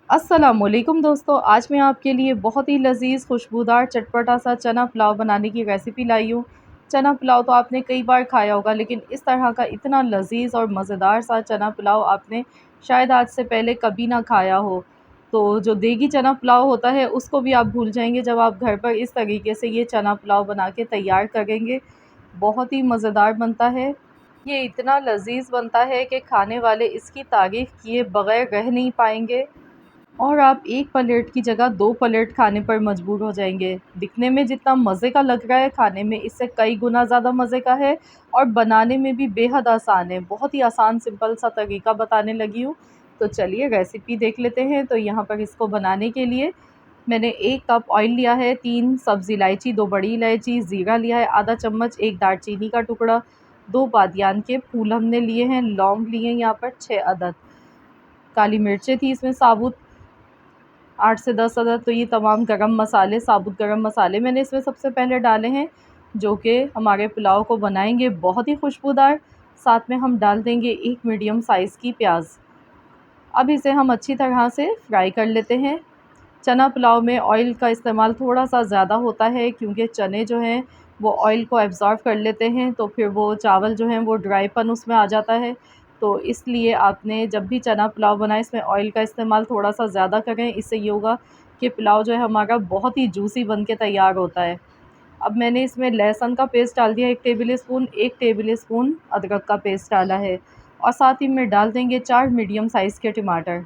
अस्सलामुअलैकुम दोस्तों, आज मैं आपके लिए बहुत ही लज़ीज़ खुशबूदार चटपटा सा चना पुलाव बनाने की रेसिपी लाई हूँ। चना पुलाव तो आपने कई बार खाया होगा, लेकिन इस तरह का इतना लज़ीज़ और मज़ेदार सा चना पुलाव आपने शायद आज से पहले कभी ना खाया हो। तो जो देगी चना पुलाव होता है उसको भी आप भूल जाएंगे जब आप घर पर इस तरीके से ये चना पुलाव बना के तैयार करेंगे। बहुत ही मज़ेदार बनता है। ये इतना लज़ीज़ बनता है कि खाने वाले इसकी तारीफ़ किए बगैर रह नहीं पाएंगे और आप एक प्लेट की जगह 2 प्लेट खाने पर मजबूर हो जाएँगे। दिखने में जितना मज़े का लग रहा है, खाने में इससे कई गुना ज़्यादा मज़े का है और बनाने में भी बेहद आसान है। बहुत ही आसान सिंपल सा तरीका बताने लगी हूँ। तो चलिए रेसिपी देख लेते हैं। तो यहाँ पर इसको बनाने के लिए मैंने 1 कप ऑयल लिया है, 3 सब्ज़ इलायची, 2 बड़ी इलायची, ज़ीरा लिया है आधा चम्मच, 1 दालचीनी का टुकड़ा, 2 बादियान के फूल हमने लिए हैं, लौंग लिए हैं यहाँ पर 6 अदद, काली मिर्चें थी इसमें साबुत 8 से 10 अदद। तो ये तमाम गरम मसाले, साबुत गरम मसाले मैंने इसमें सबसे पहले डाले हैं, जो कि हमारे पुलाव को बनाएंगे बहुत ही खुशबूदार। साथ में हम डाल देंगे 1 मीडियम साइज़ की प्याज। अब इसे हम अच्छी तरह से फ्राई कर लेते हैं। चना पुलाव में ऑयल का इस्तेमाल थोड़ा सा ज़्यादा होता है, क्योंकि चने जो हैं वो ऑयल को एब्ज़ॉर्ब कर लेते हैं, तो फिर वो चावल जो हैं वो ड्राईपन उसमें आ जाता है। तो इसलिए आपने जब भी चना पुलाव बनाएं इसमें ऑयल का इस्तेमाल थोड़ा सा ज़्यादा करें। इससे ये होगा कि पुलाव जो है हमारा बहुत ही जूसी बन के तैयार होता है। अब मैंने इसमें लहसुन का पेस्ट डाल दिया 1 टेबल स्पून, 1 टेबल स्पून अदरक का पेस्ट डाला है और साथ ही में डाल देंगे 4 मीडियम साइज़ के टमाटर।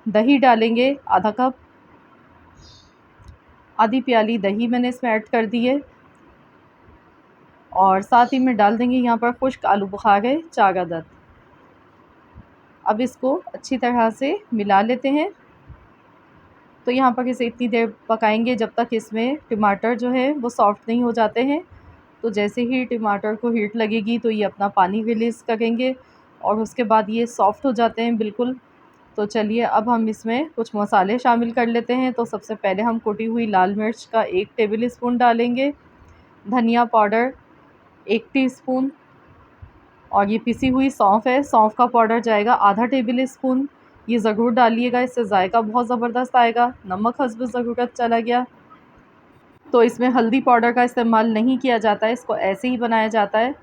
दही डालेंगे आधा कप, आधी प्याली दही मैंने इसमें ऐड कर दी है और साथ ही में डाल देंगे यहाँ पर खुश्क आलू बुखारे 4 अदद। अब इसको अच्छी तरह से मिला लेते हैं। तो यहाँ पर इसे इतनी देर पकाएंगे जब तक इसमें टमाटर जो है वो सॉफ्ट नहीं हो जाते हैं। तो जैसे ही टमाटर को हीट लगेगी तो ये अपना पानी रिलीज़ करेंगे और उसके बाद ये सॉफ्ट हो जाते हैं बिल्कुल। तो चलिए अब हम इसमें कुछ मसाले शामिल कर लेते हैं। तो सबसे पहले हम कुटी हुई लाल मिर्च का 1 टेबल स्पून डालेंगे, धनिया पाउडर 1 टीस्पून और ये पिसी हुई सौंफ है, सौंफ का पाउडर जाएगा आधा टेबल स्पून। ये ज़रूर डालिएगा, इससे जायका बहुत ज़बरदस्त आएगा। नमक हस्ब ज़रूरत चला गया। तो इसमें हल्दी पाउडर का इस्तेमाल नहीं किया जाता है, इसको ऐसे ही बनाया जाता है।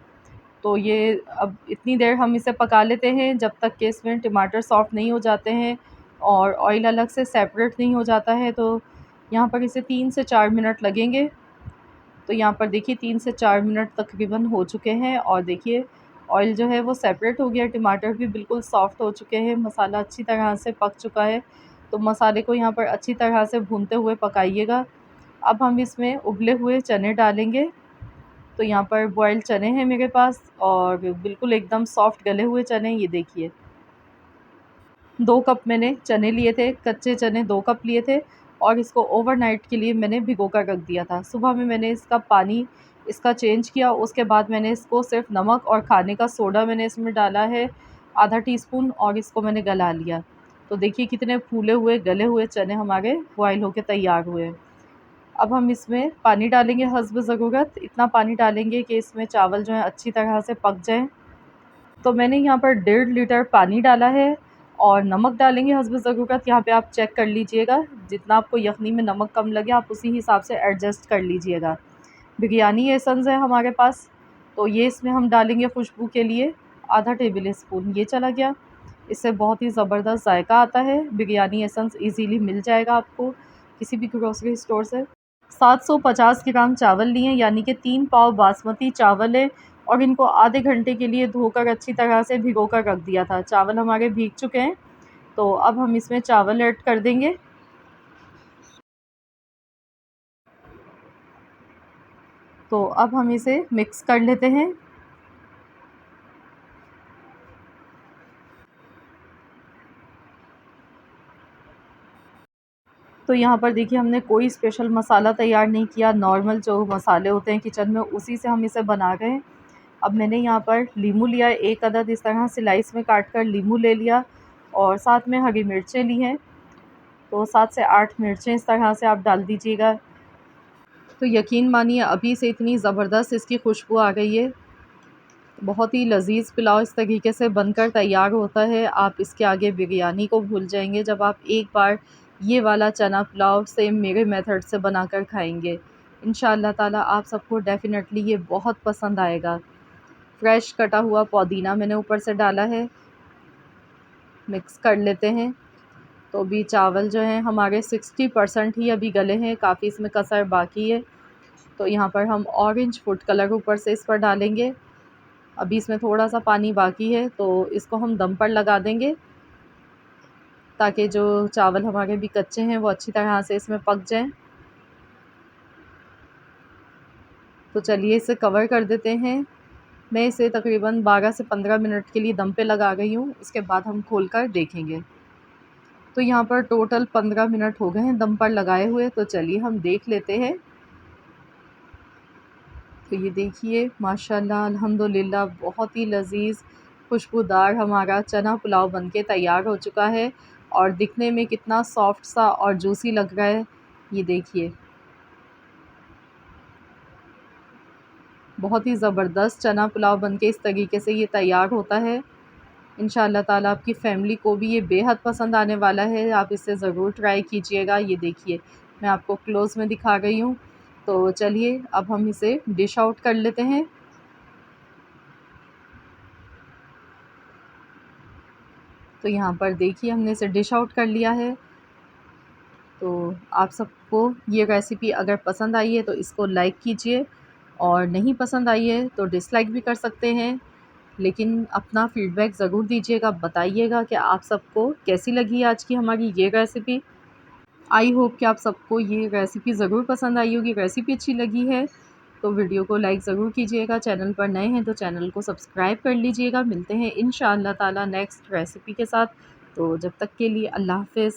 तो ये अब इतनी देर हम इसे पका लेते हैं जब तक कि इसमें टमाटर सॉफ्ट नहीं हो जाते हैं और ऑयल अलग से सेपरेट नहीं हो जाता है। तो यहाँ पर इसे 3 से 4 मिनट लगेंगे। तो यहाँ पर देखिए 3 से 4 मिनट तकरीबन हो चुके हैं और देखिए ऑयल जो है वो सेपरेट हो गया, टमाटर भी बिल्कुल सॉफ्ट हो चुके हैं, मसाला अच्छी तरह से पक चुका है। तो मसाले को यहाँ पर अच्छी तरह से भूनते हुए पकाइएगा। अब हम इसमें उबले हुए चने डालेंगे। तो यहाँ पर बॉइल्ड चने हैं मेरे पास और बिल्कुल एकदम सॉफ्ट गले हुए चने, ये देखिए 2 कप मैंने चने लिए थे, कच्चे चने 2 कप लिए थे और इसको ओवरनाइट के लिए मैंने भिगो कर रख दिया था। सुबह में मैंने इसका पानी इसका चेंज किया, उसके बाद मैंने इसको सिर्फ नमक और खाने का सोडा मैंने इसमें डाला है आधा टीस्पून और इसको मैंने गला लिया। तो देखिए कितने फूले हुए गले हुए चने हमारे बॉयल होके तैयार हुए हैं। अब हम इसमें पानी डालेंगे हस्ब ज़रूरत, इतना पानी डालेंगे कि इसमें चावल जो है अच्छी तरह से पक जाएँ। तो मैंने यहाँ पर 1.5 लीटर पानी डाला है और नमक डालेंगे हस्ब ज़रूरत। यहाँ पे आप चेक कर लीजिएगा, जितना आपको यखनी में नमक कम लगे आप उसी हिसाब से एडजस्ट कर लीजिएगा। बिरयानी एसेंस है हमारे पास, तो ये इसमें हम डालेंगे खुशबू के लिए आधा टेबल स्पून, ये चला गया। इससे बहुत ही ज़बरदस्त जायका आता है। बिरयानी एसेंस इजीली मिल जाएगा आपको किसी भी ग्रोसरी स्टोर से। 750 ग्राम चावल लिए, यानी कि 3 पाव बासमती चावल है और इनको आधे घंटे के लिए धोकर अच्छी तरह से भिगो कर रख दिया था। चावल हमारे भीग चुके हैं। तो अब हम इसमें चावल ऐड कर देंगे। तो अब हम इसे मिक्स कर लेते हैं। तो यहाँ पर देखिए हमने कोई स्पेशल मसाला तैयार नहीं किया, नॉर्मल जो मसाले होते हैं किचन में उसी से हम इसे बना रहे हैं। अब मैंने यहाँ पर लीमू लिया है 1 अदद, इस तरह स्लाइस में काट कर लीमू ले लिया और साथ में हरी मिर्चें ली हैं। तो 7 से 8 मिर्चें इस तरह से आप डाल दीजिएगा। तो यकीन मानिए अभी से इतनी ज़बरदस्त इसकी खुशबू आ गई है। बहुत ही लज़ीज़ पुलाव इस तरीके से बनकर तैयार होता है। आप इसके आगे बिरयानी को भूल जाएँगे जब आप एक बार ये वाला चना पुलाव सेम मेरे मेथड से बनाकर खाएँगे। इंशाअल्लाह ताला आप सबको डेफ़िनेटली ये बहुत पसंद आएगा। फ्रेश कटा हुआ पुदीना मैंने ऊपर से डाला है। मिक्स कर लेते हैं। तो अभी चावल जो हैं हमारे 60% ही अभी गले हैं, काफ़ी इसमें कसर बाकी है। तो यहाँ पर हम ऑरेंज फूड कलर ऊपर से इस पर डालेंगे। अभी इसमें थोड़ा-सा पानी बाकी है, तो इसको हम दम पर लगा देंगे ताकि जो चावल हमारे भी कच्चे हैं वो अच्छी तरह से इसमें पक जाएँ। तो चलिए इसे कवर कर देते हैं। मैं इसे तकरीबन 12 से 15 मिनट के लिए दम पे लगा गई हूँ, इसके बाद हम खोल कर देखेंगे। तो यहाँ पर टोटल 15 मिनट हो गए हैं दम पर लगाए हुए, तो चलिए हम देख लेते हैं। तो ये देखिए माशाल्लाह अल्हम्दुलिल्लाह बहुत ही लज़ीज़ खुशबूदार हमारा चना पुलाव बनके तैयार हो चुका है और दिखने में कितना सॉफ्ट सा और जूसी लग रहा है। ये देखिए बहुत ही ज़बरदस्त चना पुलाव बनके इस तरीके से ये तैयार होता है। इंशाअल्लाह ताला आपकी फ़ैमिली को भी ये बेहद पसंद आने वाला है। आप इसे ज़रूर ट्राई कीजिएगा। ये देखिए मैं आपको क्लोज़ में दिखा रही हूँ। तो चलिए अब हम इसे डिश आउट कर लेते हैं। तो यहाँ पर देखिए हमने इसे डिश आउट कर लिया है। तो आप सबको ये रेसिपी अगर पसंद आई है तो इसको लाइक कीजिए और नहीं पसंद आई है तो डिसलाइक भी कर सकते हैं। लेकिन अपना फ़ीडबैक ज़रूर दीजिएगा, बताइएगा कि आप सबको कैसी लगी आज की हमारी ये रेसिपी। आई होप कि आप सबको ये रेसिपी ज़रूर पसंद आई होगी। रेसिपी अच्छी लगी है तो वीडियो को लाइक ज़रूर कीजिएगा। चैनल पर नए हैं तो चैनल को सब्सक्राइब कर लीजिएगा। मिलते हैं इंशाअल्लाह ताला नेक्स्ट रेसिपी के साथ। तो जब तक के लिए अल्लाह हाफ़िज़।